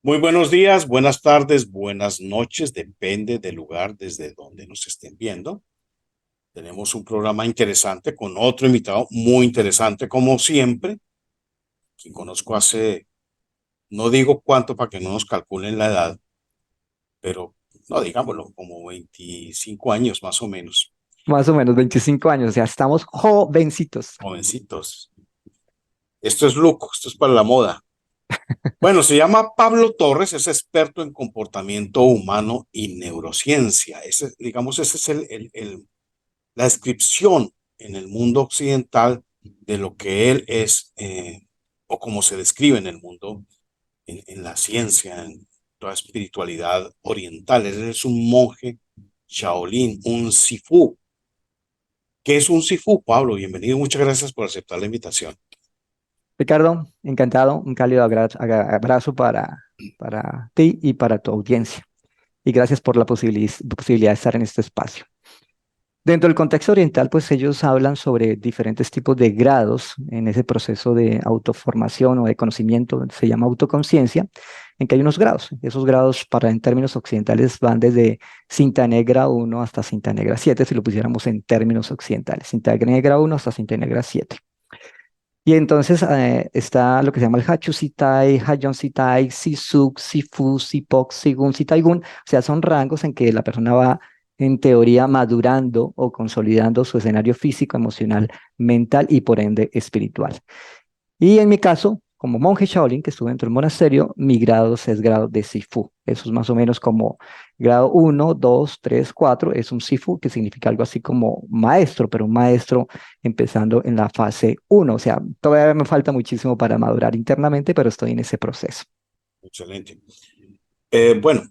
Muy buenos días, buenas tardes, buenas noches, depende del lugar desde donde nos estén viendo. Tenemos un programa interesante con otro invitado muy interesante como siempre, quien conozco hace, no digo cuánto para que no nos calculen la edad, pero no digámoslo, como 25 años más o menos, Más o menos 25 años, o sea, estamos jovencitos. jovencitos. Esto es Luco, esto es para la moda. Bueno, se llama Pablo Torres, es experto en comportamiento humano y neurociencia. Digamos, ese es la descripción en el mundo occidental de lo que él es o cómo se describe en el mundo, en la ciencia, en toda espiritualidad oriental. Él es un monje Shaolin, un Sifu. ¿Qué es un Sifu, Pablo? Bienvenido, muchas gracias por aceptar la invitación. Ricardo, encantado, un cálido abrazo para ti y para tu audiencia. Y gracias por la posibilidad de estar en este espacio. Dentro del contexto oriental, pues ellos hablan sobre diferentes tipos de grados en ese proceso de autoformación o de conocimiento, se llama autoconciencia, en que hay unos grados. Esos grados, para en términos occidentales, van desde cinta negra 1 hasta cinta negra 7, si lo pusiéramos en términos occidentales, cinta negra 1 hasta cinta negra 7. Y entonces está lo que se llama el Hachu Sitai, Hayon Sitai, Sisuk, Sifu, Sipok, Sigun, Sitaigun. O sea, son rangos en que la persona va, en teoría, madurando o consolidando su escenario físico, emocional, mental y por ende espiritual. Y en mi caso, como monje Shaolin, que estuve dentro del monasterio, mi grado es grado de Sifu. Eso es más o menos como grado 1, 2, 3, 4. Es un Sifu que significa algo así como maestro, pero un maestro empezando en la fase 1. O sea, todavía me falta muchísimo para madurar internamente, pero estoy en ese proceso. Excelente. Bueno,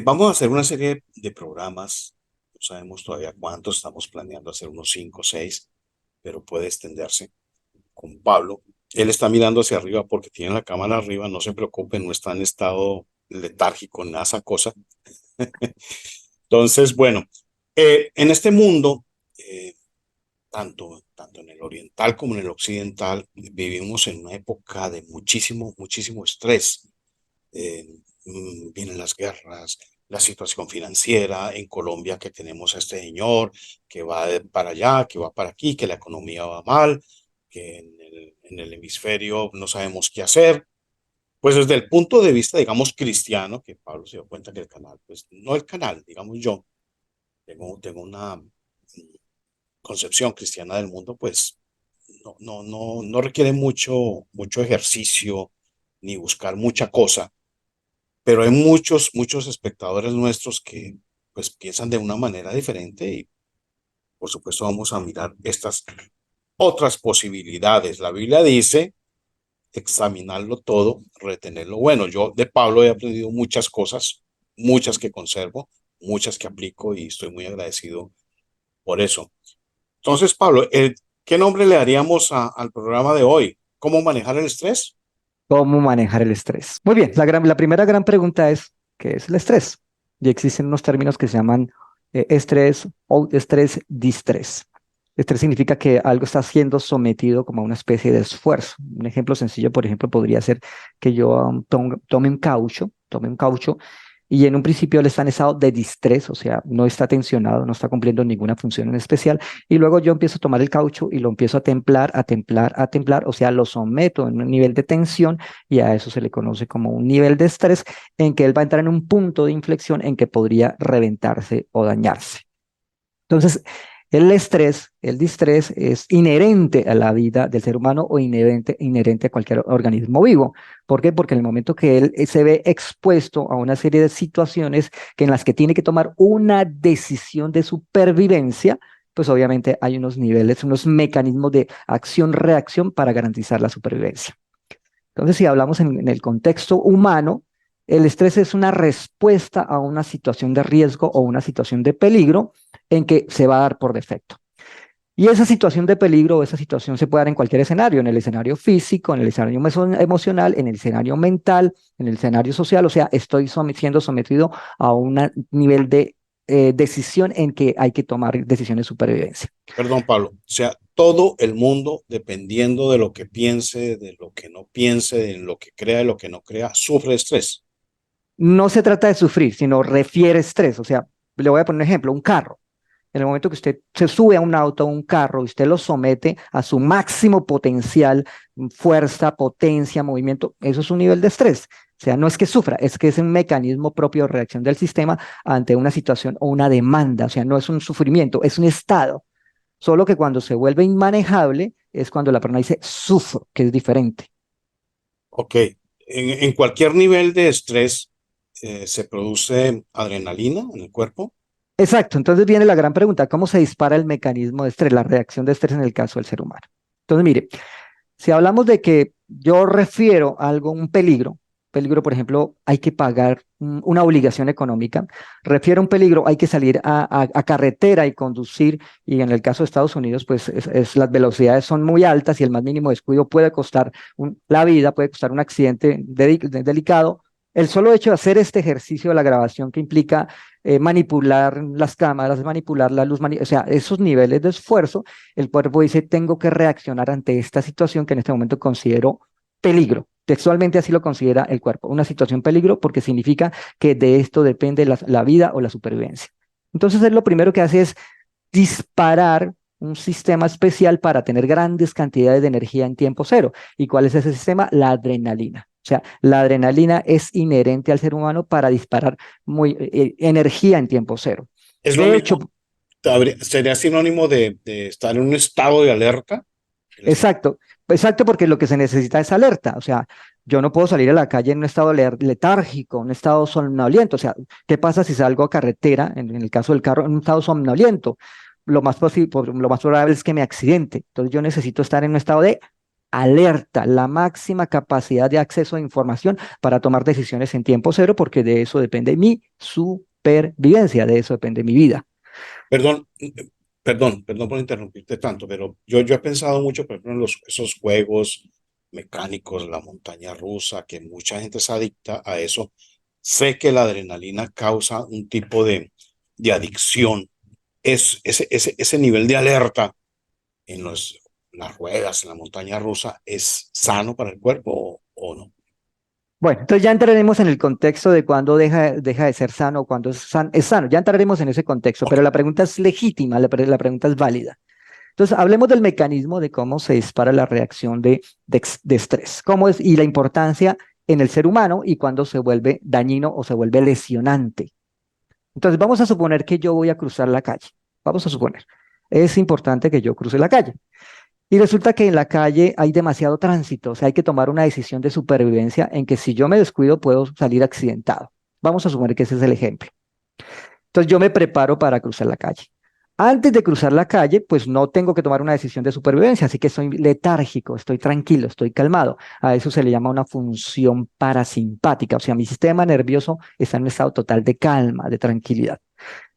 vamos a hacer una serie de programas. No sabemos todavía cuántos, estamos planeando hacer unos 5 o 6, pero puede extenderse con Pablo. Él está mirando hacia arriba porque tiene la cámara arriba, no se preocupe, no está en estado letárgico, nada esa cosa. Entonces, bueno, en este mundo, eh, tanto en el oriental como en el occidental, vivimos en una época de muchísimo, muchísimo estrés. Eh, Vienen las guerras, la situación financiera en Colombia, que tenemos a este señor que va para allá, que va para aquí, que la economía va mal, que en el hemisferio no sabemos qué hacer. Pues desde el punto de vista, digamos, cristiano, que Pablo se dio cuenta que el canal, pues no el canal, digamos yo, tengo una concepción cristiana del mundo, pues no requiere mucho ejercicio ni buscar mucha cosa, pero hay muchos espectadores nuestros que pues piensan de una manera diferente y por supuesto vamos a mirar estas otras posibilidades. La Biblia dice examinarlo todo, retenerlo bueno. Yo de Pablo he aprendido muchas cosas, muchas que conservo, muchas que aplico y estoy muy agradecido por eso. Entonces, Pablo, ¿qué nombre le daríamos al programa de hoy? ¿Cómo manejar el estrés? ¿Cómo manejar el estrés? Muy bien, la primera gran pregunta es, ¿qué es el estrés? Y existen unos términos que se llaman estrés o estrés distrés. Estrés significa que algo está siendo sometido como a una especie de esfuerzo. Un ejemplo sencillo, por ejemplo, podría ser que yo tome un caucho y en un principio él está en estado de distrés, o sea, no está tensionado, no está cumpliendo ninguna función en especial, y luego yo empiezo a tomar el caucho y lo empiezo a templar, a templar, a templar, o sea, lo someto en un nivel de tensión y a eso se le conoce como un nivel de estrés en que él va a entrar en un punto de inflexión en que podría reventarse o dañarse. Entonces, el estrés, el distrés es inherente a la vida del ser humano o inherente a cualquier organismo vivo. ¿Por qué? Porque en el momento que él se ve expuesto a una serie de situaciones en las que tiene que tomar una decisión de supervivencia, pues obviamente hay unos niveles, unos mecanismos de acción-reacción para garantizar la supervivencia. Entonces, si hablamos en el contexto humano, el estrés es una respuesta a una situación de riesgo o una situación de peligro en que se va a dar por defecto. Y esa situación de peligro o esa situación se puede dar en cualquier escenario, en el escenario físico, en el escenario emocional, en el escenario mental, en el escenario social, o sea, estoy siendo sometido a un nivel de decisión en que hay que tomar decisiones de supervivencia. Perdón, Pablo. O sea, todo el mundo, dependiendo de lo que piense, de lo que no piense, de lo que crea y lo que no crea, sufre estrés. No se trata de sufrir, sino refiere estrés. O sea, le voy a poner un ejemplo, un carro. En el momento que usted se sube a un auto, a un carro, y usted lo somete a su máximo potencial, fuerza, potencia, movimiento, eso es un nivel de estrés. O sea, no es que sufra, es que es un mecanismo propio de reacción del sistema ante una situación o una demanda. O sea, no es un sufrimiento, es un estado. Solo que cuando se vuelve inmanejable es cuando la persona dice sufro, que es diferente. Ok, en cualquier nivel de estrés se produce adrenalina en el cuerpo. Exacto, entonces viene la gran pregunta, ¿cómo se dispara el mecanismo de estrés, la reacción de estrés en el caso del ser humano? Entonces, mire, si hablamos de que yo refiero a algo, un peligro, por ejemplo, hay que pagar una obligación económica, refiero a un peligro, hay que salir a carretera y conducir, y en el caso de Estados Unidos, pues las velocidades son muy altas y el más mínimo descuido puede costar la vida, puede costar un accidente delicado. El solo hecho de hacer este ejercicio de la grabación que implica manipular las cámaras, manipular la luz, o sea, esos niveles de esfuerzo el cuerpo dice, tengo que reaccionar ante esta situación que en este momento considero peligro. Textualmente así lo considera el cuerpo, una situación peligro porque significa que de esto depende la vida o la supervivencia. Entonces, él lo primero que hace es disparar un sistema especial para tener grandes cantidades de energía en tiempo cero. ¿Y cuál es ese sistema? La adrenalina. O sea, la adrenalina es inherente al ser humano para disparar energía en tiempo cero. Es lo De hecho, mismo, sería sinónimo de estar en un estado de alerta. exacto, exacto, porque lo que se necesita es alerta. O sea, yo no puedo salir a la calle en un estado letárgico, un estado somnoliento. O sea, ¿qué pasa si salgo a carretera, en el caso del carro, en un estado somnoliento? Lo más probable es que me accidente. Entonces yo necesito estar en un estado de alerta, la máxima capacidad de acceso a información para tomar decisiones en tiempo cero, porque de eso depende mi supervivencia, de eso depende mi vida. Perdón, perdón por interrumpirte tanto, pero yo he pensado mucho, por ejemplo, en esos juegos mecánicos, la montaña rusa, que mucha gente es adicta a eso. Sé que la adrenalina causa un tipo de adicción. Ese nivel de alerta en las ruedas, en la montaña rusa, ¿es sano para el cuerpo o no? Bueno, entonces ya entraremos en el contexto de cuándo deja de ser sano o cuándo es sano. Ya entraremos en ese contexto, Ok, pero la pregunta es legítima, la pregunta es válida. Entonces, hablemos del mecanismo de cómo se dispara la reacción de estrés, cómo es y la importancia en el ser humano y cuándo se vuelve dañino o se vuelve lesionante. Entonces, vamos a suponer que yo voy a cruzar la calle. Vamos a suponer. Es importante que yo cruce la calle. Y resulta que en la calle hay demasiado tránsito, o sea, hay que tomar una decisión de supervivencia en que si yo me descuido puedo salir accidentado. Vamos a suponer que ese es el ejemplo. Entonces yo me preparo para cruzar la calle. Antes de cruzar la calle, pues no tengo que tomar una decisión de supervivencia, así que estoy letárgico, estoy tranquilo, estoy calmado. A eso se le llama una función parasimpática, o sea, mi sistema nervioso está en un estado total de calma, de tranquilidad.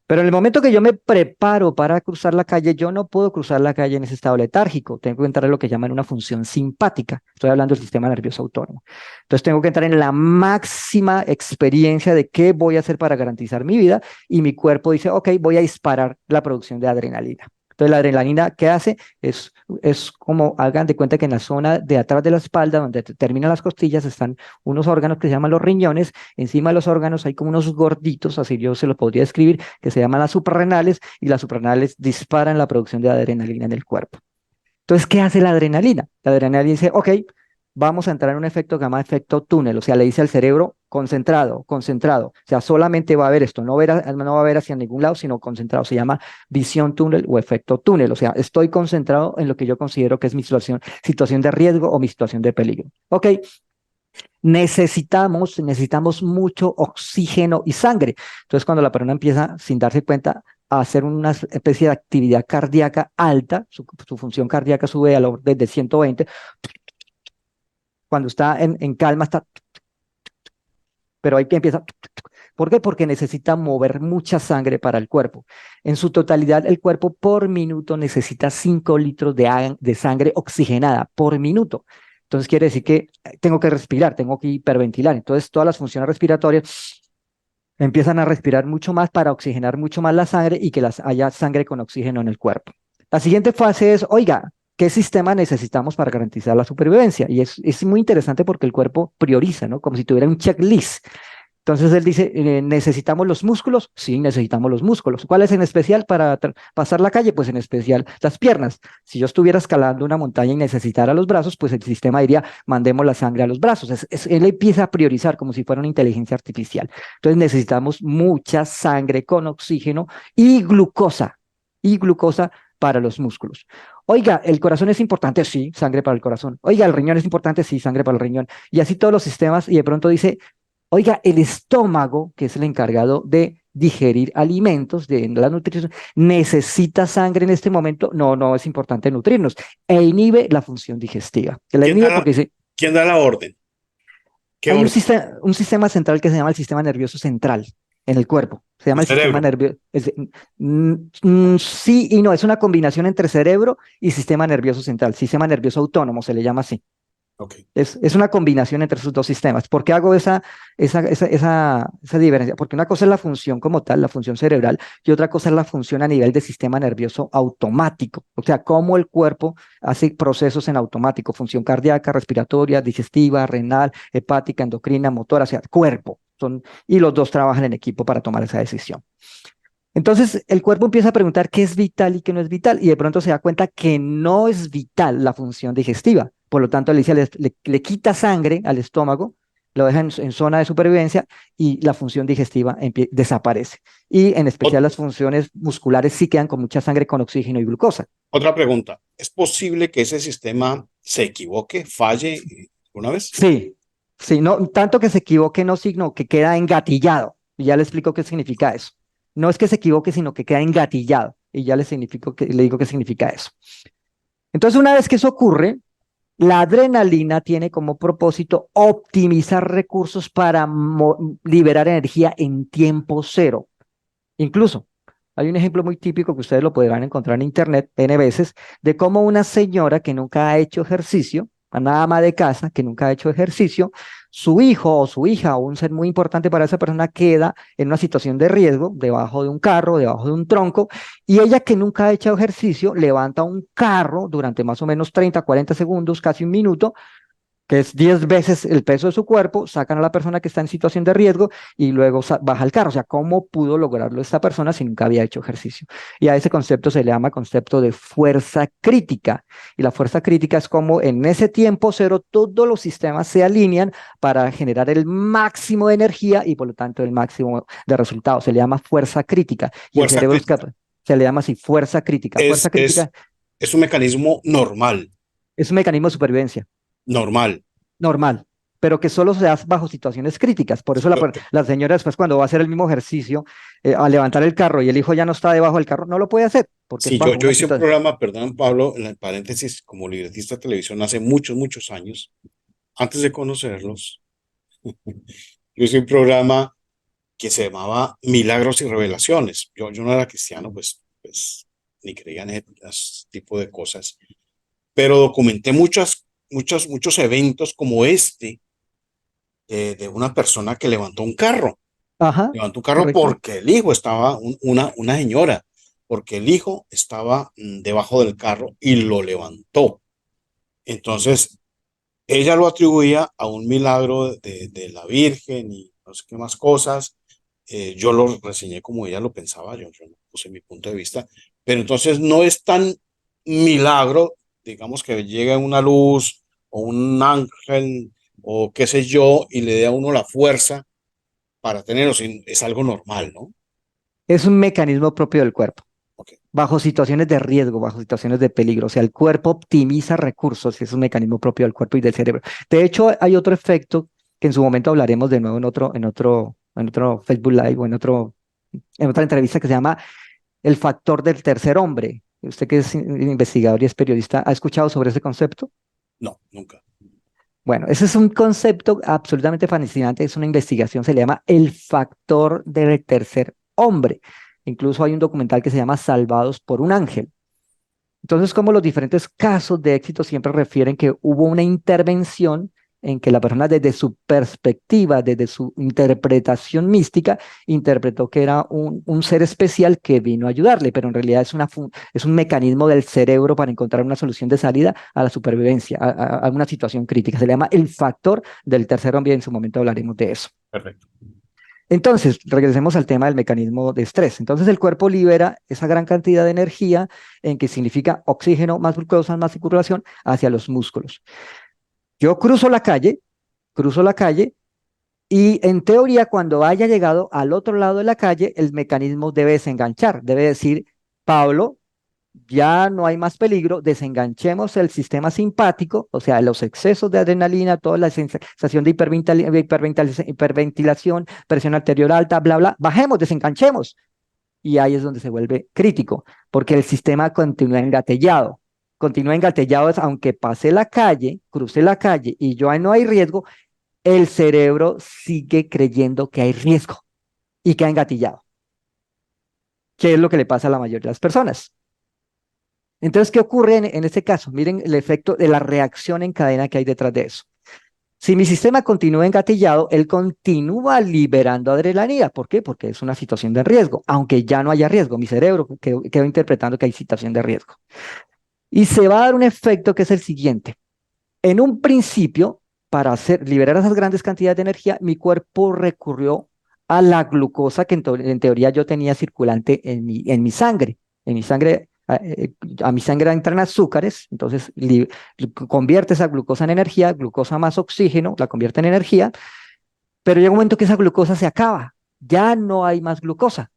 Pero en el momento que yo me preparo para cruzar la calle, yo no puedo cruzar la calle en ese estado letárgico. Tengo que entrar en lo que llaman una función simpática. Estoy hablando del sistema nervioso autónomo. Entonces tengo que entrar en la máxima experiencia de qué voy a hacer para garantizar mi vida y mi cuerpo dice, ok, voy a disparar la producción de adrenalina. Entonces la adrenalina, ¿qué hace? Es como hagan de cuenta que en la zona de atrás de la espalda, donde terminan las costillas, están unos órganos que se llaman los riñones. Encima de los órganos hay como unos gorditos, así yo se los podría describir, que se llaman las suprarrenales, y las suprarrenales disparan la producción de adrenalina en el cuerpo. Entonces, ¿qué hace la adrenalina? La adrenalina dice, ok, vamos a entrar en un efecto que se llama efecto túnel, o sea, le dice al cerebro concentrado, concentrado, o sea, solamente va a ver esto, no va a ver hacia ningún lado, sino concentrado, se llama visión túnel o efecto túnel, o sea, estoy concentrado en lo que yo considero que es mi situación de riesgo o mi situación de peligro. Ok, necesitamos mucho oxígeno y sangre. Entonces, cuando la persona empieza, sin darse cuenta, a hacer una especie de actividad cardíaca alta, su función cardíaca sube a lo desde 120, cuando está en calma está, pero hay que empieza. ¿Por qué? Porque necesita mover mucha sangre para el cuerpo. En su totalidad, el cuerpo por minuto necesita 5 litros de sangre oxigenada por minuto. Entonces quiere decir que tengo que respirar, tengo que hiperventilar. Entonces todas las funciones respiratorias empiezan a respirar mucho más para oxigenar mucho más la sangre y que haya sangre con oxígeno en el cuerpo. La siguiente fase es, oiga, ¿qué sistema necesitamos para garantizar la supervivencia? Y es muy interesante porque el cuerpo prioriza, ¿no? Como si tuviera un checklist. Entonces él dice, ¿necesitamos los músculos? Sí, necesitamos los músculos. ¿Cuáles en especial para pasar la calle? Pues en especial las piernas. Si yo estuviera escalando una montaña y necesitara los brazos, pues el sistema diría, mandemos la sangre a los brazos. Él empieza a priorizar como si fuera una inteligencia artificial. Entonces necesitamos mucha sangre con oxígeno y glucosa para los músculos. Oiga, ¿el corazón es importante? Sí, sangre para el corazón. Oiga, ¿el riñón es importante? Sí, sangre para el riñón. Y así todos los sistemas, y de pronto dice, oiga, el estómago, que es el encargado de digerir alimentos, de la nutrición, necesita sangre en este momento. No, no es importante nutrirnos. E inhibe la función digestiva. Que la ¿Quién inhibe porque dice, quién da la orden? ¿Qué hay orden? un sistema central que se llama el sistema nervioso central en el cuerpo. Se El llama el sistema cerebro. nervioso. Sí y no, es una combinación entre cerebro y sistema nervioso central. Sistema nervioso autónomo se le llama así. Ok. Es una combinación entre esos dos sistemas. ¿Por qué hago esa diferencia? Porque una cosa es la función como tal, la función cerebral, y otra cosa es la función a nivel de sistema nervioso automático. O sea, cómo el cuerpo hace procesos en automático, función cardíaca, respiratoria, digestiva, renal, hepática, endocrina, motora, o sea, cuerpo. Y los dos trabajan en equipo para tomar esa decisión. Entonces, el cuerpo empieza a preguntar qué es vital y qué no es vital, y de pronto se da cuenta que no es vital la función digestiva. Por lo tanto, le quita sangre al estómago, lo deja en zona de supervivencia y la función digestiva desaparece. Y en especial Ot- las funciones musculares sí quedan con mucha sangre con oxígeno y glucosa. Otra pregunta. ¿Es posible que ese sistema se equivoque, falle una vez? Sí, sí, no tanto que se equivoque, no signo que queda engatillado. Y ya le explico qué significa eso. No es que se equivoque, sino que queda engatillado. Y ya le digo qué significa eso. Entonces, una vez que eso ocurre, la adrenalina tiene como propósito optimizar recursos para liberar energía en tiempo cero. Incluso, hay un ejemplo muy típico que ustedes lo podrán encontrar en internet N veces, de cómo una señora que nunca ha hecho ejercicio, una ama de casa que nunca ha hecho ejercicio, su hijo o su hija o un ser muy importante para esa persona queda en una situación de riesgo, debajo de un carro, debajo de un tronco, y ella que nunca ha hecho ejercicio levanta un carro durante más o menos 30, 40 segundos, casi un minuto, que es 10 veces el peso de su cuerpo, sacan a la persona que está en situación de riesgo y luego baja el carro. O sea, ¿cómo pudo lograrlo esta persona si nunca había hecho ejercicio? Y a ese concepto se le llama concepto de fuerza crítica. Y la fuerza crítica es como en ese tiempo cero todos los sistemas se alinean para generar el máximo de energía y por lo tanto el máximo de resultados. Se le llama fuerza crítica. Y el Fuerza cerebro crítica. se le llama así fuerza crítica. Fuerza Es, crítica es, es un mecanismo normal, es un mecanismo de supervivencia normal. normal, pero que solo se da bajo situaciones críticas. Por eso Lo- la señora después cuando va a hacer el mismo ejercicio, a levantar el carro y el hijo ya no está debajo del carro, no lo puede hacer porque es Sí, bajo yo una hice un situación. programa, perdón, Pablo, en el paréntesis, como libretista de televisión hace muchos, muchos años, antes de conocerlos, yo hice un programa que se llamaba Milagros y Revelaciones. Yo no era cristiano, pues ni creía en ese tipo de cosas, pero documenté muchos eventos como este, de una persona que levantó un carro. Ajá, Levantó un carro correcto. porque el hijo estaba, una señora, porque el hijo estaba debajo del carro y lo levantó. Entonces, ella lo atribuía a un milagro de la Virgen y no sé qué más cosas. Yo lo reseñé como ella lo pensaba, yo no puse mi punto de vista, pero entonces no es tan milagro, digamos que llegue una luz o un ángel o qué sé yo y le dé a uno la fuerza para tenerlo, es algo normal, ¿no? Es un mecanismo propio del cuerpo, Ok. bajo situaciones de riesgo, bajo situaciones de peligro. O sea, el cuerpo optimiza recursos, es un mecanismo propio del cuerpo y del cerebro. De hecho, hay otro efecto que en su momento hablaremos de nuevo en otro Facebook Live o en otra entrevista que se llama el factor del tercer hombre. Usted que es investigador y es periodista, ¿ha escuchado sobre ese concepto? No, nunca. Bueno, ese es un concepto absolutamente fascinante, es una investigación, se le llama el factor del tercer hombre. Incluso hay un documental que se llama Salvados por un ángel. Entonces, como los diferentes casos de éxito siempre refieren que hubo una intervención en que la persona desde su perspectiva, desde su interpretación mística, interpretó que era un ser especial que vino a ayudarle, pero en realidad es un mecanismo del cerebro para encontrar una solución de salida a la supervivencia, a una situación crítica. Se le llama el factor del tercer hombre y en su momento hablaremos de eso. Perfecto. Entonces, regresemos al tema del mecanismo de estrés. Entonces, el cuerpo libera esa gran cantidad de energía en que significa oxígeno más glucosa más circulación hacia los músculos. Yo cruzo la calle y en teoría cuando haya llegado al otro lado de la calle, el mecanismo debe desenganchar, debe decir, Pablo, ya no hay más peligro, desenganchemos el sistema simpático, o sea, los excesos de adrenalina, toda la sensación de hiperventilación, presión arterial alta, bla, bla, bajemos, desenganchemos. Y ahí es donde se vuelve crítico, porque el sistema continúa engatellado. Continúa engatellado, aunque pase la calle, cruce la calle y yo no hay riesgo, el cerebro sigue creyendo que hay riesgo y queda engatillado, que es lo que le pasa a la mayoría de las personas. Entonces, ¿qué ocurre en este caso? Miren el efecto de la reacción en cadena que hay detrás de eso. Si mi sistema continúa engatillado, él continúa liberando adrenalina. ¿Por qué? Porque es una situación de riesgo, aunque ya no haya riesgo. Mi cerebro quedó interpretando que hay situación de riesgo. Y se va a dar un efecto que es el siguiente. En un principio, para liberar esas grandes cantidades de energía, mi cuerpo recurrió a la glucosa que en teoría yo tenía circulante en mi sangre. En mi sangre, a mi sangre entran azúcares, entonces convierte esa glucosa en energía, glucosa más oxígeno, la convierte en energía, pero llega un momento que esa glucosa se acaba, ya no hay más glucosa.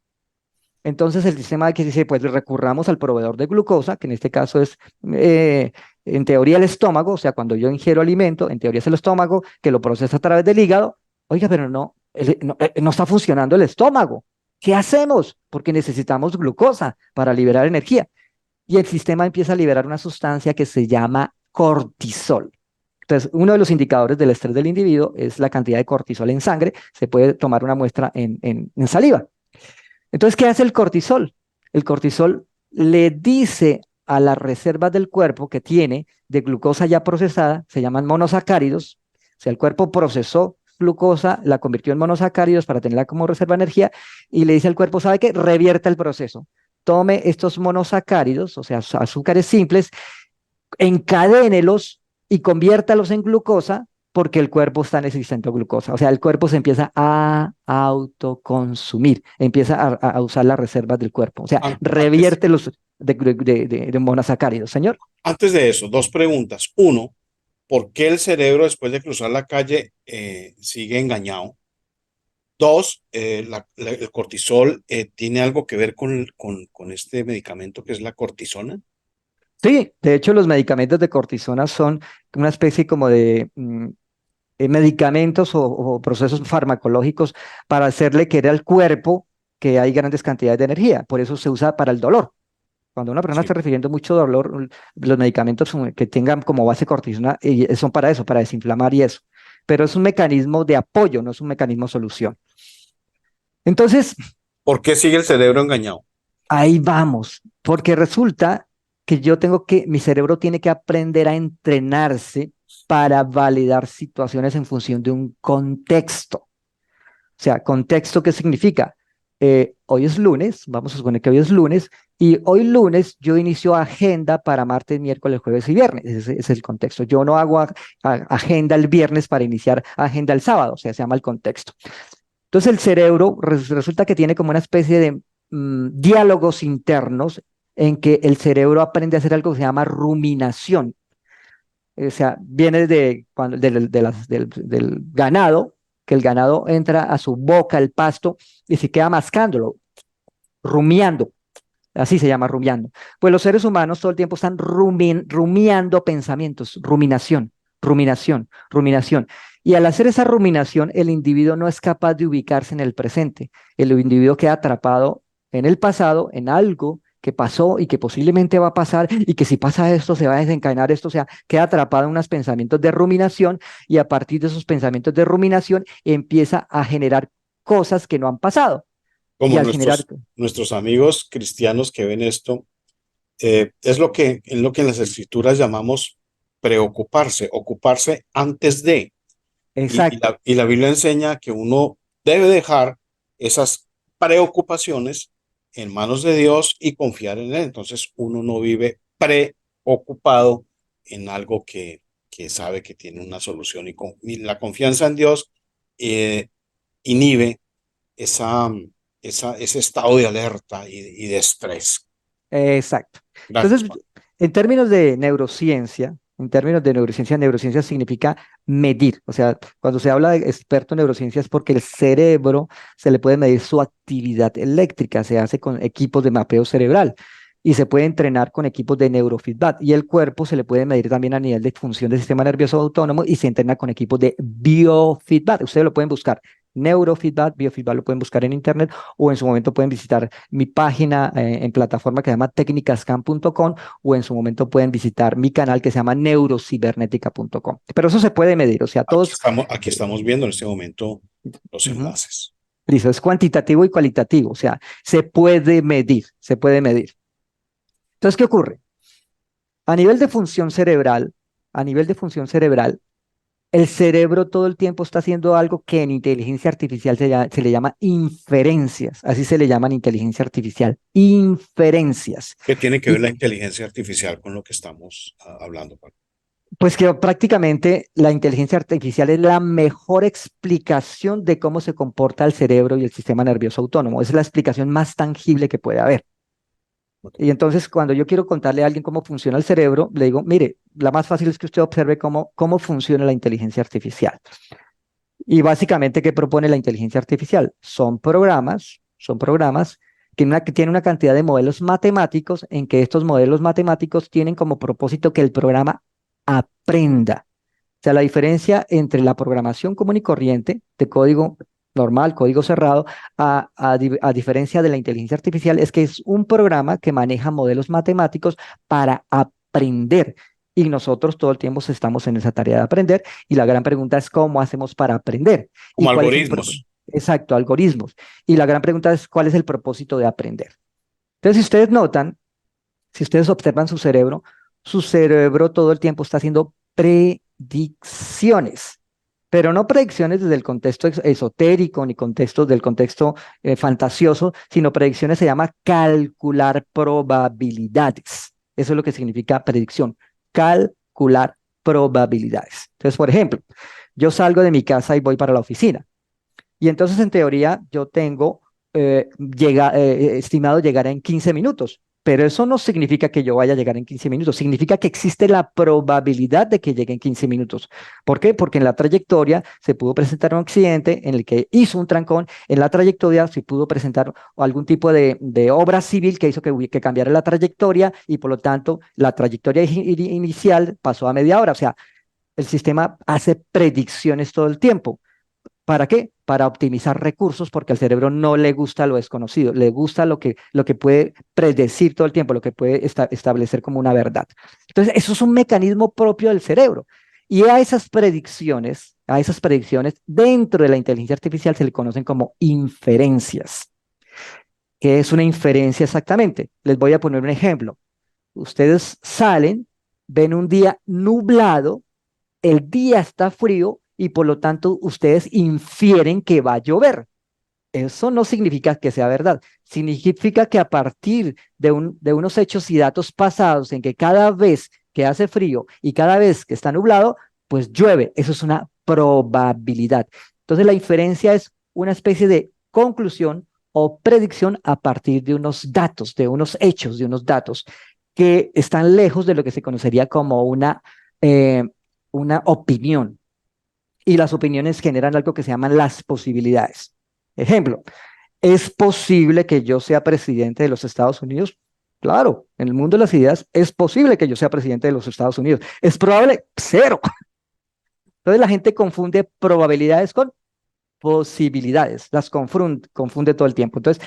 Entonces el sistema que dice, pues recurramos al proveedor de glucosa, que en este caso es, eh, en teoría, el estómago, o sea, cuando yo ingiero alimento, en teoría es el estómago que lo procesa a través del hígado. Oiga, pero no, no está funcionando el estómago. ¿Qué hacemos? Porque necesitamos glucosa para liberar energía. Y el sistema empieza a liberar una sustancia que se llama cortisol. Entonces, uno de los indicadores del estrés del individuo es la cantidad de cortisol en sangre. Se puede tomar una muestra en saliva. Entonces, ¿qué hace el cortisol? El cortisol le dice a las reservas del cuerpo que tiene de glucosa ya procesada, se llaman monosacáridos, o sea, el cuerpo procesó glucosa, la convirtió en monosacáridos para tenerla como reserva de energía y le dice al cuerpo, ¿sabe qué? Revierta el proceso. Tome estos monosacáridos, o sea, azúcares simples, encadénelos y conviértalos en glucosa porque el cuerpo está necesitando glucosa. O sea, el cuerpo se empieza a autoconsumir, empieza a usar las reservas del cuerpo. O sea, Antes, revierte los de monosacáridos, señor. antes de eso, dos preguntas. Uno, ¿por qué el cerebro después de cruzar la calle sigue engañado? Dos, el cortisol tiene algo que ver con este medicamento que es la cortisona. Sí, de hecho los medicamentos de cortisona son una especie como de medicamentos o procesos farmacológicos para hacerle querer al cuerpo que hay grandes cantidades de energía. Por eso se usa para el dolor. Cuando una persona Sí. está refiriendo mucho dolor, los medicamentos que tengan como base cortisona son para eso, para desinflamar y eso. Pero es un mecanismo de apoyo, no es un mecanismo solución. Entonces, ¿Por qué sigue el cerebro engañado? ahí vamos, porque resulta que mi cerebro tiene que aprender a entrenarse para validar situaciones en función de un contexto. O sea, contexto, ¿qué significa? Hoy es lunes, vamos a suponer que hoy es lunes, y hoy lunes yo inicio agenda para martes, miércoles, jueves y viernes. Ese es el contexto. Yo no hago agenda el viernes para iniciar agenda el sábado, o sea, se llama el contexto. Entonces el cerebro resulta que tiene como una especie de diálogos internos en que el cerebro aprende a hacer algo que se llama ruminación. O sea, viene del ganado, que el ganado entra a su boca, el pasto, y se queda mascándolo, rumiando. Así se llama rumiando. Pues los seres humanos todo el tiempo están rumiando pensamientos, ruminación, ruminación, ruminación. Y al hacer esa ruminación, el individuo no es capaz de ubicarse en el presente. El individuo queda atrapado en el pasado, en algo que pasó y que posiblemente va a pasar y que si pasa esto se va a desencadenar esto, o sea, queda atrapado en unos pensamientos de ruminación y a partir de esos pensamientos de ruminación empieza a generar cosas que no han pasado. Y Como al generar, nuestros amigos cristianos que ven esto, es lo que en las escrituras llamamos preocuparse, ocuparse antes de. exacto. Y la Biblia enseña que uno debe dejar esas preocupaciones en manos de Dios y confiar en Él. Entonces uno no vive preocupado en algo que sabe que tiene una solución y la confianza en Dios eh, inhibe esa, ese estado de alerta y de estrés. Exacto. Gracias, Entonces, Juan. en términos de neurociencia, neurociencia significa medir. O sea, cuando se habla de experto en neurociencia es porque el cerebro se le puede medir su actividad eléctrica, se hace con equipos de mapeo cerebral y se puede entrenar con equipos de neurofeedback. Y el cuerpo se le puede medir también a nivel de función del sistema nervioso autónomo y se entrena con equipos de biofeedback. Ustedes lo pueden buscar. Neurofeedback, biofeedback lo pueden buscar en internet o en su momento pueden visitar mi página en plataforma que se llama tecnicascan.com o en su momento pueden visitar mi canal que se llama neurocibernética.com. Pero eso se puede medir, o sea, todos, Aquí estamos viendo en este momento los ujú, enlaces. listo, es cuantitativo y cualitativo, o sea, se puede medir, se puede medir. Entonces, ¿qué ocurre? A nivel de función cerebral, a nivel de función cerebral, el cerebro todo el tiempo está haciendo algo que en inteligencia artificial se le llama inferencias, así se le llama en inteligencia artificial, inferencias. ¿Qué tiene que ver Y la inteligencia artificial con lo que estamos hablando, Juan? pues que prácticamente la inteligencia artificial es la mejor explicación de cómo se comporta el cerebro y el sistema nervioso autónomo. Es la explicación más tangible que puede haber. Ok. Y entonces, cuando yo quiero contarle a alguien cómo funciona el cerebro, le digo, mire, la más fácil es que usted observe cómo funciona la inteligencia artificial. Y básicamente, ¿qué propone la inteligencia artificial? Son programas que tienen una cantidad de modelos matemáticos en que estos modelos matemáticos tienen como propósito que el programa aprenda. O sea, la diferencia entre la programación común y corriente de código normal, código cerrado, a diferencia de la inteligencia artificial, es que es un programa que maneja modelos matemáticos para aprender. Y nosotros todo el tiempo estamos en esa tarea de aprender. Y la gran pregunta es cómo hacemos para aprender y Como cuál es algoritmos. exacto, algoritmos. Y la gran pregunta es cuál es el propósito de aprender. Entonces, si ustedes notan, si ustedes observan su cerebro todo el tiempo está haciendo predicciones, pero no predicciones desde el contexto esotérico ni del contexto fantasioso, sino predicciones se llama calcular probabilidades. Eso es lo que significa predicción, calcular probabilidades. Entonces, por ejemplo, yo salgo de mi casa y voy para la oficina. Y entonces, en teoría, yo tengo estimado llegar en 15 minutos, pero eso no significa que yo vaya a llegar en 15 minutos, significa que existe la probabilidad de que llegue en 15 minutos. ¿Por qué? Porque en la trayectoria se pudo presentar un accidente en el que hizo un trancón, en la trayectoria se pudo presentar algún tipo de obra civil que hizo que cambiara la trayectoria y por lo tanto la trayectoria inicial pasó a media hora. O sea, el sistema hace predicciones todo el tiempo. ¿Para qué? Para optimizar recursos, porque al cerebro no le gusta lo desconocido, le gusta lo que puede predecir todo el tiempo, lo que puede establecer como una verdad. Entonces, eso es un mecanismo propio del cerebro. Y a esas predicciones, dentro de la inteligencia artificial se le conocen como inferencias. ¿Qué es una inferencia exactamente? Les voy a poner un ejemplo. Ustedes salen, ven un día nublado, el día está frío y por lo tanto ustedes infieren que va a llover. Eso no significa que sea verdad. Significa que a partir de unos hechos y datos pasados en que cada vez que hace frío y cada vez que está nublado, pues llueve. Eso es una probabilidad. Entonces la inferencia es una especie de conclusión o predicción a partir de unos datos, de unos hechos, de unos datos que están lejos de lo que se conocería como eh, una opinión. Y las opiniones generan algo que se llaman las posibilidades. Ejemplo, ¿es posible que yo sea presidente de los Estados Unidos? Claro, en el mundo de las ideas es posible que yo sea presidente de los Estados Unidos. ¿Es probable? Cero. Entonces la gente confunde probabilidades con posibilidades, las confunde todo el tiempo. Entonces,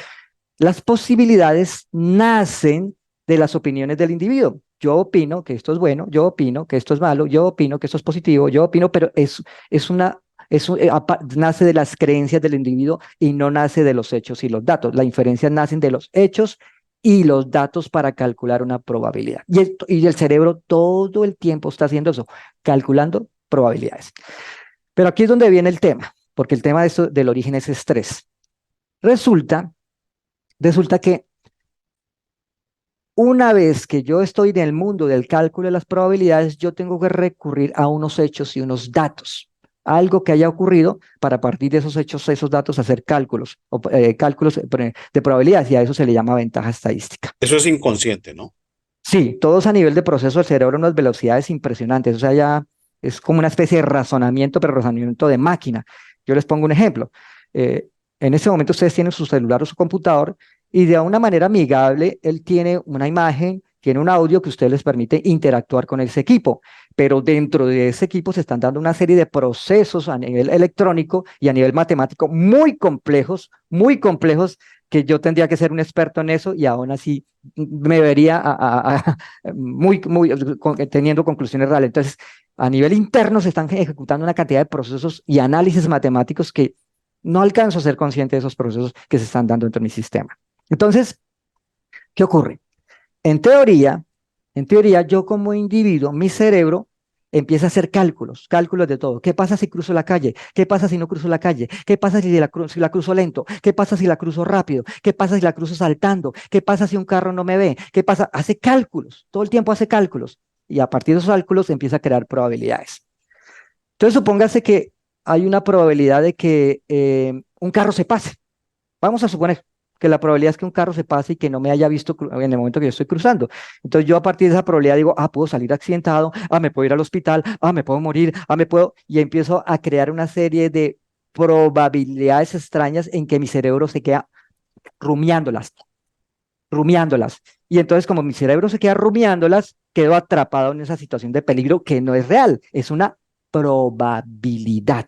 las posibilidades nacen de las opiniones del individuo. Yo opino que esto es bueno, yo opino que esto es malo, yo opino que esto es positivo, yo opino, pero es una, nace de las creencias del individuo y no nace de los hechos y los datos. Las inferencias nacen de los hechos y los datos para calcular una probabilidad. Y el cerebro todo el tiempo está haciendo eso, calculando probabilidades. Pero aquí es donde viene el tema, porque el tema de esto, del origen es estrés. Resulta, resulta que una vez que yo estoy en el mundo del cálculo de las probabilidades, yo tengo que recurrir a unos hechos y unos datos. algo que haya ocurrido para a partir de esos hechos, esos datos, hacer cálculos, cálculos de probabilidades y a eso se le llama ventaja estadística. Eso es inconsciente, ¿no? Sí, todos a nivel de proceso del cerebro, unas velocidades impresionantes, o sea, ya es como una especie de razonamiento, pero razonamiento de máquina. Yo les pongo un ejemplo. Eh, en ese momento ustedes tienen su celular o su computador y de una manera amigable, él tiene una imagen, tiene un audio que usted les permite interactuar con ese equipo, pero dentro de ese equipo se están dando una serie de procesos a nivel electrónico y a nivel matemático muy complejos, que yo tendría que ser un experto en eso y aún así me vería teniendo conclusiones reales. Entonces, a nivel interno se están ejecutando una cantidad de procesos y análisis matemáticos que no alcanzo a ser consciente de esos procesos que se están dando dentro de mi sistema. Entonces, ¿qué ocurre? En teoría, en teoría, yo como individuo, mi cerebro empieza a hacer cálculos, cálculos de todo. ¿Qué pasa si cruzo la calle? ¿Qué pasa si no cruzo la calle? ¿Qué pasa si la cruzo lento? ¿Qué pasa si la cruzo rápido? ¿Qué pasa si la cruzo saltando? ¿Qué pasa si un carro no me ve? ¿Qué pasa? Hace cálculos, todo el tiempo hace cálculos. Y a partir de esos cálculos empieza a crear probabilidades. Entonces, supóngase que hay una probabilidad de que un carro se pase. Vamos a suponer que la probabilidad es que un carro se pase y que no me haya visto en el momento que yo estoy cruzando. Entonces yo a partir de esa probabilidad digo, puedo salir accidentado, me puedo ir al hospital, me puedo morir, me puedo... Y empiezo a crear una serie de probabilidades extrañas en que mi cerebro se queda rumiándolas, rumiándolas. Y entonces como mi cerebro se queda rumiándolas, quedo atrapado en esa situación de peligro que no es real, es una probabilidad.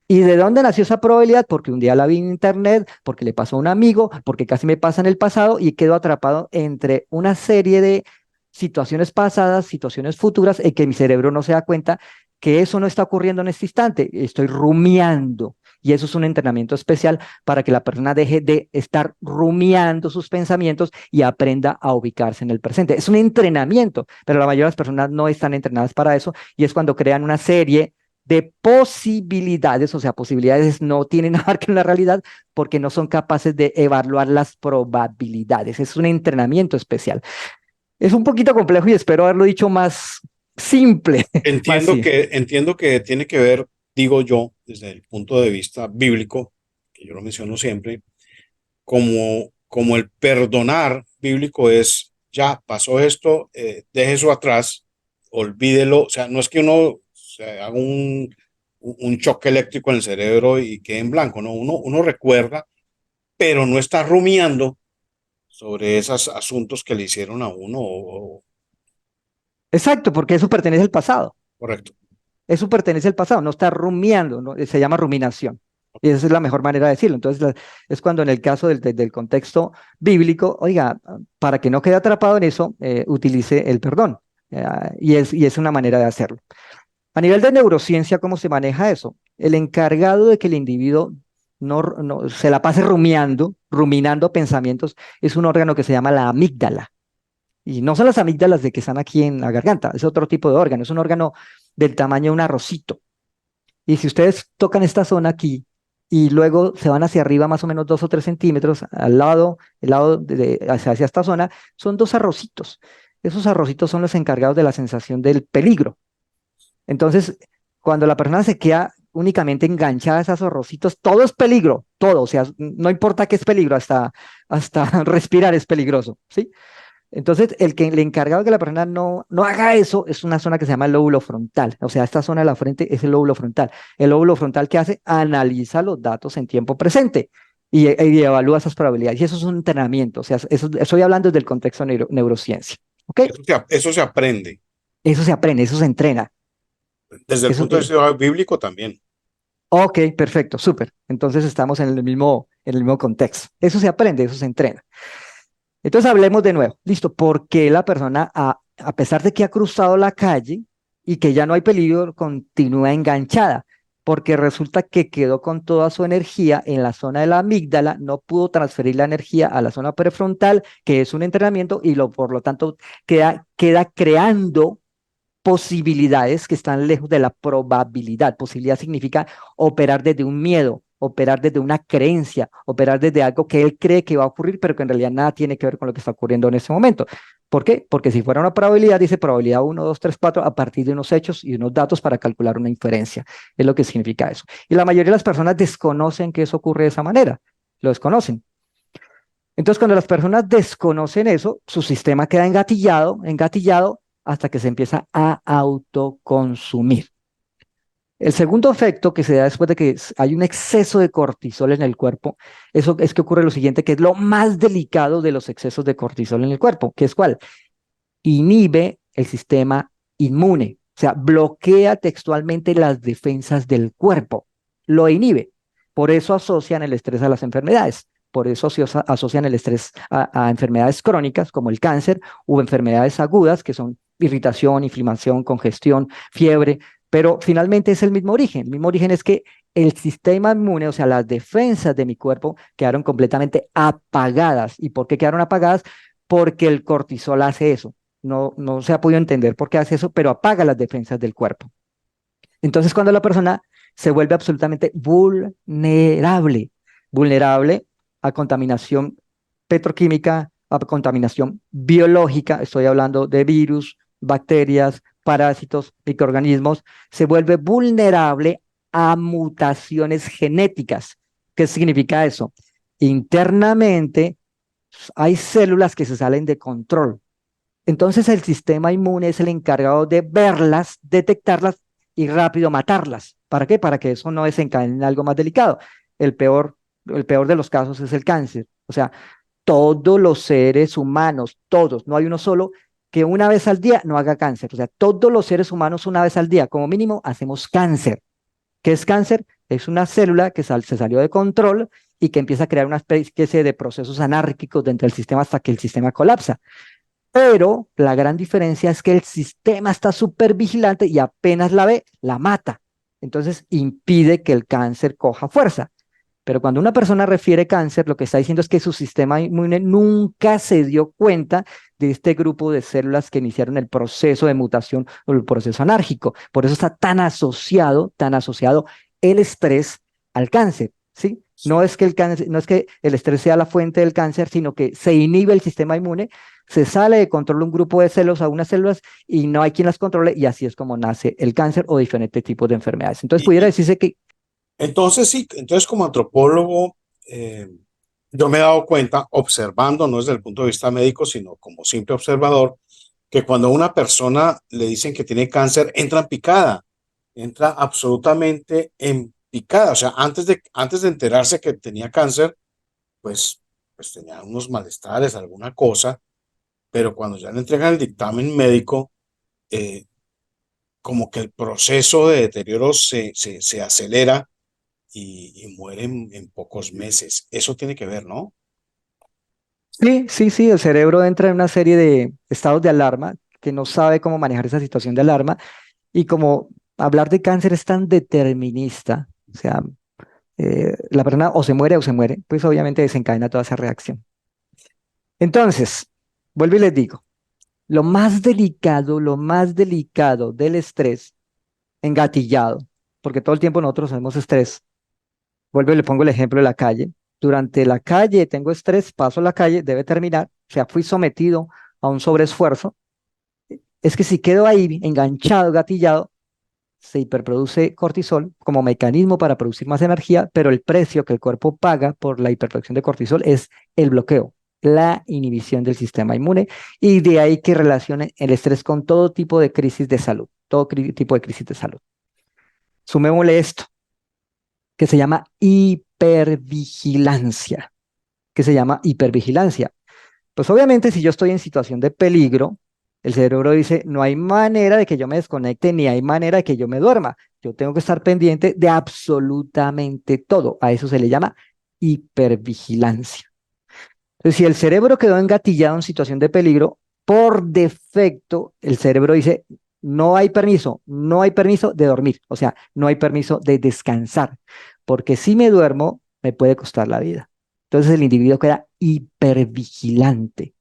¿Y de dónde nació esa probabilidad? Porque un día la vi en internet, porque le pasó a un amigo, porque casi me pasa en el pasado y quedo atrapado entre una serie de situaciones pasadas, situaciones futuras, en que mi cerebro no se da cuenta que eso no está ocurriendo en este instante. Estoy rumiando. Y eso es un entrenamiento especial para que la persona deje de estar rumiando sus pensamientos y aprenda a ubicarse en el presente. Es un entrenamiento, pero la mayoría de las personas no están entrenadas para eso y es cuando crean una serie de posibilidades, o sea, posibilidades no tienen nada que ver con la realidad porque no son capaces de evaluar las probabilidades. Es un entrenamiento especial. Es un poquito complejo y espero haberlo dicho más simple, más sí. Entiendo que tiene que ver, digo yo, desde el punto de vista bíblico, que yo lo menciono siempre, como el perdonar bíblico es, ya pasó esto, deje eso atrás, olvídelo. O sea, no es que uno se haga un choque eléctrico en el cerebro y quede en blanco, no, uno recuerda, pero no está rumiando sobre esos asuntos que le hicieron a uno. Exacto, porque eso pertenece al pasado. Correcto. Eso pertenece al pasado, no está rumiando, ¿no? Se llama ruminación. Y esa es la mejor manera de decirlo. Entonces, es cuando en el caso del contexto bíblico, oiga, para que no quede atrapado en eso, utilice el perdón. Y es una manera de hacerlo. A nivel de neurociencia, ¿cómo se maneja eso? El encargado de que el individuo no se la pase ruminando pensamientos, es un órgano que se llama la amígdala. Y no son las amígdalas de que están aquí en la garganta, es otro tipo de órgano, es un órgano del tamaño de un arrocito. Y si ustedes tocan esta zona aquí y luego se van hacia arriba más o menos 2 o 3 centímetros al lado, hacia esta zona, son dos arrocitos. Esos arrocitos son los encargados de la sensación del peligro. Entonces, cuando la persona se queda únicamente enganchada a esos arrocitos, todo es peligro, todo, o sea, no importa qué es peligro, hasta respirar es peligroso, ¿sí? Entonces, el encargado de que la persona no haga eso es una zona que se llama el lóbulo frontal. O sea, esta zona de la frente es el lóbulo frontal. El lóbulo frontal, ¿qué hace? Analiza los datos en tiempo presente y evalúa esas probabilidades. Y eso es un entrenamiento. O sea, eso, estoy hablando desde el contexto de neurociencia. ¿Ok? Eso se aprende Eso se aprende, eso se entrena. desde el Eso, punto de vista bíblico también. ok, perfecto, súper. Entonces estamos en el mismo contexto. Eso se aprende, eso se entrena. Entonces hablemos de nuevo. Listo, ¿por qué la persona, a pesar de que ha cruzado la calle y que ya no hay peligro, continúa enganchada? Porque resulta que quedó con toda su energía en la zona de la amígdala, no pudo transferir la energía a la zona prefrontal, que es un entrenamiento, y por lo tanto queda creando posibilidades que están lejos de la probabilidad. Posibilidad significa operar desde un miedo, operar desde una creencia, operar desde algo que él cree que va a ocurrir, pero que en realidad nada tiene que ver con lo que está ocurriendo en ese momento. ¿Por qué? Porque si fuera una probabilidad, dice probabilidad uno, 2, 3, 4 a partir de unos hechos y unos datos para calcular una inferencia. Es lo que significa eso. Y la mayoría de las personas desconocen que eso ocurre de esa manera. Lo desconocen. Entonces, cuando las personas desconocen eso, su sistema queda engatillado, engatillado, hasta que se empieza a autoconsumir. El segundo efecto que se da después de que hay un exceso de cortisol en el cuerpo, eso es que ocurre lo siguiente, que es lo más delicado de los excesos de cortisol en el cuerpo, que es ¿cuál? Inhibe el sistema inmune, o sea, bloquea textualmente las defensas del cuerpo, lo inhibe. Por eso asocian el estrés a las enfermedades, por eso asocian el estrés a enfermedades crónicas como el cáncer o enfermedades agudas que son irritación, inflamación, congestión, fiebre, pero finalmente es el mismo origen. El mismo origen es que el sistema inmune, o sea, las defensas de mi cuerpo quedaron completamente apagadas. ¿Y por qué quedaron apagadas? Porque el cortisol hace eso. No se ha podido entender por qué hace eso, pero apaga las defensas del cuerpo. Entonces, cuando la persona se vuelve absolutamente vulnerable, vulnerable a contaminación petroquímica, a contaminación biológica, estoy hablando de virus, bacterias, parásitos, microorganismos, se vuelve vulnerable a mutaciones genéticas. ¿Qué significa eso? Internamente hay células que se salen de control. Entonces el sistema inmune es el encargado de verlas, detectarlas y rápido matarlas. ¿Para qué? Para que eso no desencadene algo más delicado. El peor de los casos es el cáncer. O sea, todos los seres humanos, todos, no hay uno solo que una vez al día no haga cáncer. O sea, todos los seres humanos una vez al día, como mínimo, hacemos cáncer. ¿Qué es cáncer? Es una célula que se salió de control y que empieza a crear una especie de procesos anárquicos dentro del sistema hasta que el sistema colapsa. Pero la gran diferencia es que el sistema está súper vigilante y apenas la ve, la mata. Entonces impide que el cáncer coja fuerza. Pero cuando una persona refiere cáncer, lo que está diciendo es que su sistema inmune nunca se dio cuenta de este grupo de células que iniciaron el proceso de mutación o el proceso anárquico. Por eso está tan asociado el estrés al cáncer, ¿sí? No Sí. es que el cáncer, no es que el estrés sea la fuente del cáncer, sino que se inhibe el sistema inmune, se sale de control un grupo de células a unas células y no hay quien las controle y así es como nace el cáncer o diferentes tipos de enfermedades. Entonces Y, pudiera y decirse que entonces sí, entonces como antropólogo, eh, yo me he dado cuenta, observando, no desde el punto de vista médico, sino como simple observador, que cuando a una persona le dicen que tiene cáncer, entra en picada, entra absolutamente en picada. O sea, antes de enterarse que tenía cáncer, pues, pues tenía unos malestares, alguna cosa, pero cuando ya le entregan el dictamen médico, eh, como que el proceso de deterioro se acelera y muere en pocos meses. Eso tiene que ver, ¿no? sí, sí, sí, el cerebro entra en una serie de estados de alarma que no sabe cómo manejar esa situación de alarma y como hablar de cáncer es tan determinista, o sea, la persona o se muere, pues obviamente desencadena toda esa reacción. Entonces, vuelvo y les digo, lo más delicado del estrés engatillado, porque todo el tiempo nosotros hacemos estrés. Vuelvo y le pongo el ejemplo de la calle. Durante la calle tengo estrés, paso la calle, debe terminar, o sea, fui sometido a un sobreesfuerzo. Es que si quedo ahí enganchado, gatillado, se hiperproduce cortisol como mecanismo para producir más energía, pero el precio que el cuerpo paga por la hiperproducción de cortisol es el bloqueo, la inhibición del sistema inmune, y de ahí que relacione el estrés con todo tipo de crisis de salud, todo tipo de crisis de salud. Sumémosle esto, que se llama hipervigilancia. Que se llama hipervigilancia. Pues obviamente si yo estoy en situación de peligro, el cerebro dice, no hay manera de que yo me desconecte ni hay manera de que yo me duerma. Yo tengo que estar pendiente de absolutamente todo. A eso se le llama hipervigilancia. Entonces, si el cerebro quedó engatillado en situación de peligro, por defecto el cerebro dice, no hay permiso de dormir, o sea, no hay permiso de descansar, porque si me duermo me puede costar la vida. Entonces el individuo queda hipervigilante.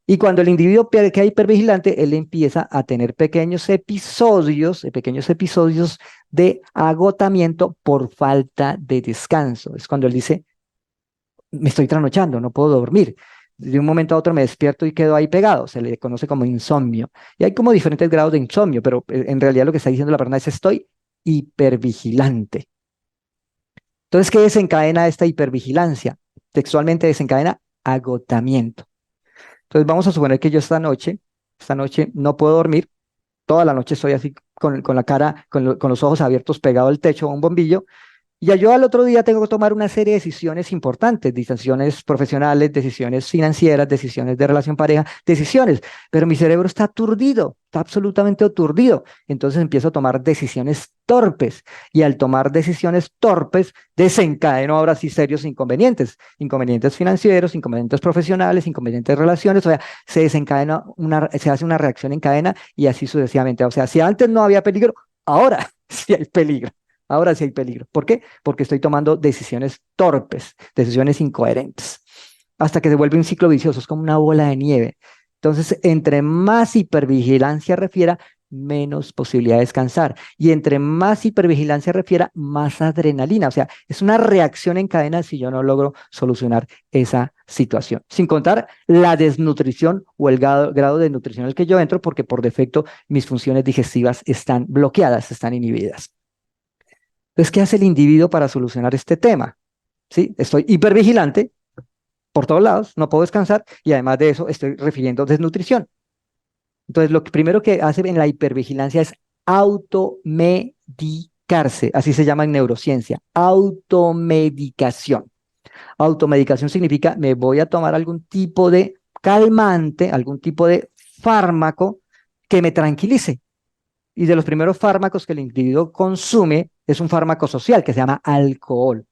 Y cuando el individuo queda hipervigilante, él empieza a tener pequeños episodios de agotamiento por falta de descanso. Es cuando él dice, me estoy trasnochando, no puedo dormir. de un momento a otro me despierto y quedo ahí pegado. Se le conoce como insomnio. Y hay como diferentes grados de insomnio, pero en realidad lo que está diciendo la persona es estoy hipervigilante. Entonces, ¿qué desencadena esta hipervigilancia? Textualmente desencadena agotamiento. Entonces, vamos a suponer que yo esta noche no puedo dormir, toda la noche estoy así con la cara, con los ojos abiertos pegado al techo a un bombillo, y ya yo al otro día tengo que tomar una serie de decisiones importantes, decisiones profesionales, decisiones financieras, decisiones de relación pareja, decisiones, pero mi cerebro está aturdido, está absolutamente aturdido. Entonces empiezo a tomar decisiones torpes y al tomar decisiones torpes desencadeno ahora sí serios inconvenientes, inconvenientes financieros, inconvenientes profesionales, inconvenientes de relaciones, o sea, se hace una reacción en cadena y así sucesivamente. O sea, si antes no había peligro, ahora sí hay peligro. Ahora sí hay peligro. ¿Por qué? Porque estoy tomando decisiones torpes, decisiones incoherentes, hasta que se vuelve un ciclo vicioso, es como una bola de nieve. Entonces, entre más hipervigilancia refiera, menos posibilidad de descansar. Y entre más hipervigilancia refiera, más adrenalina. O sea, es una reacción en cadena si yo no logro solucionar esa situación. Sin contar la desnutrición o el grado de nutrición al que yo entro, porque por defecto mis funciones digestivas están bloqueadas, están inhibidas. Entonces, ¿qué hace el individuo para solucionar este tema? ¿Sí? Estoy hipervigilante por todos lados, no puedo descansar y además de eso estoy refiriendo desnutrición. Entonces, lo primero que hace en la hipervigilancia es automedicarse, así se llama en neurociencia, automedicación. Automedicación significa me voy a tomar algún tipo de calmante, algún tipo de fármaco que me tranquilice. Y de los primeros fármacos que el individuo consume es un fármaco social que se llama alcohol.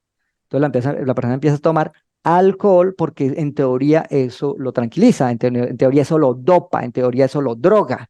Entonces la persona empieza a tomar alcohol porque en teoría eso lo tranquiliza, en teoría eso lo dopa, en teoría eso lo droga,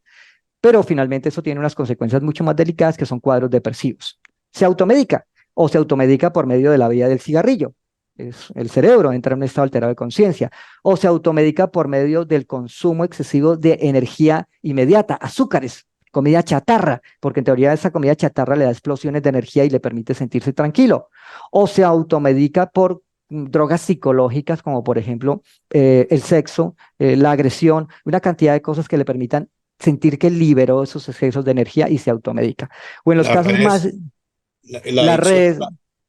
pero finalmente eso tiene unas consecuencias mucho más delicadas que son cuadros depresivos. Se automedica o se automedica por medio de la vía del cigarrillo. El cerebro entra en un estado alterado de conciencia, o se automedica por medio del consumo excesivo de energía inmediata, azúcares, comida chatarra, porque en teoría esa comida chatarra le da explosiones de energía y le permite sentirse tranquilo, o se automedica por drogas psicológicas como por ejemplo el sexo, la agresión, una cantidad de cosas que le permitan sentir que liberó esos excesos de energía y se automedica. O en los Las casos más, redes, la las adicción, redes,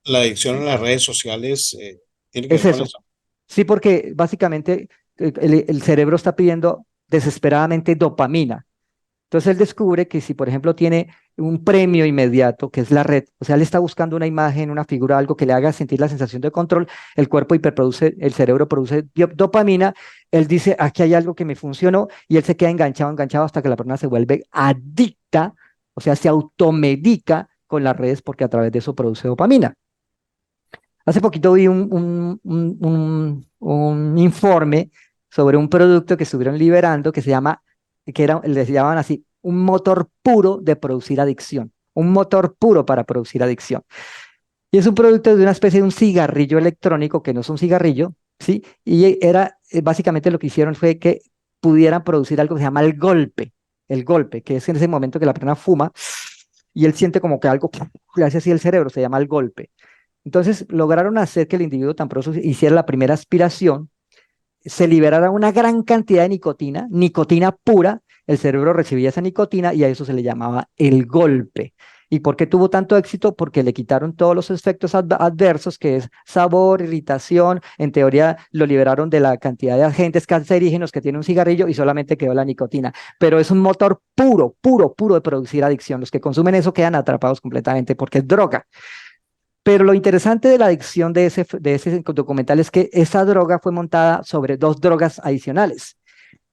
la adicción a las redes sociales tiene que es ver con eso. eso. Sí, porque básicamente el cerebro está pidiendo desesperadamente dopamina. Entonces él descubre que si, por ejemplo, tiene un premio inmediato, que es la red, o sea, él está buscando una imagen, una figura, algo que le haga sentir la sensación de control, el cuerpo hiperproduce, el cerebro produce dopamina, él dice, aquí hay algo que me funcionó, y él se queda enganchado, enganchado hasta que la persona se vuelve adicta, o sea, se automedica con las redes porque a través de eso produce dopamina. Hace poquito vi un informe sobre un producto que estuvieron liberando que se llama, les llamaban así, un motor puro de producir adicción, un motor puro para producir adicción. Y es un producto de una especie de un cigarrillo electrónico que no es un cigarrillo, ¿sí? Y era, básicamente lo que hicieron fue que pudieran producir algo que se llama el golpe, que es en ese momento que la persona fuma y él siente como que algo le hace así el cerebro, se llama el golpe. Entonces lograron hacer que el individuo tan pronto hiciera la primera aspiración, se liberara una gran cantidad de nicotina, nicotina pura, el cerebro recibía esa nicotina y a eso se le llamaba el golpe. ¿Y por qué tuvo tanto éxito? Porque le quitaron todos los efectos adversos, que es sabor, irritación. En teoría lo liberaron de la cantidad de agentes cancerígenos que tiene un cigarrillo y solamente quedó la nicotina. Pero es un motor puro, puro, puro de producir adicción. Los que consumen eso quedan atrapados completamente porque es droga. Pero lo interesante de la adicción de ese documental es que esa droga fue montada sobre dos drogas adicionales.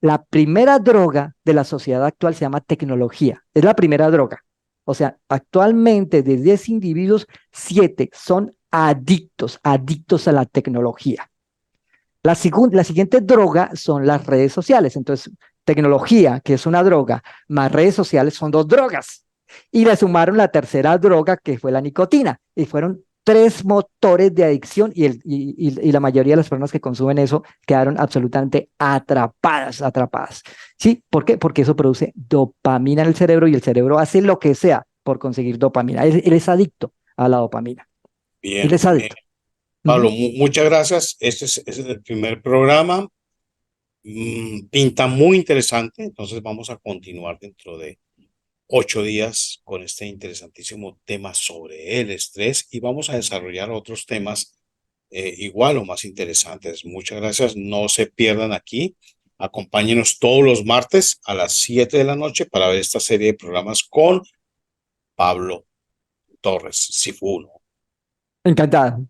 La primera droga de la sociedad actual se llama tecnología. Es la primera droga. O sea, actualmente de 10 individuos, 7 son adictos, adictos a la tecnología. La siguiente droga son las redes sociales. Entonces, tecnología, que es una droga, más redes sociales son dos drogas. Y le sumaron la tercera droga, que fue la nicotina. Y fueron tres motores de adicción y la mayoría de las personas que consumen eso quedaron absolutamente atrapadas, atrapadas. ¿Sí? ¿Por qué? Porque eso produce dopamina en el cerebro y el cerebro hace lo que sea por conseguir dopamina. Él es adicto a la dopamina. Él Bien, es adicto. Pablo, Ujú. muchas gracias. Este es el primer programa. Pinta muy interesante, entonces vamos a continuar dentro de 8 días con este interesantísimo tema sobre el estrés y vamos a desarrollar otros temas igual o más interesantes. Muchas gracias, no se pierdan aquí. Acompáñenos todos los martes a las 7 de la noche para ver esta serie de programas con Pablo Torres, Sifu. Encantado.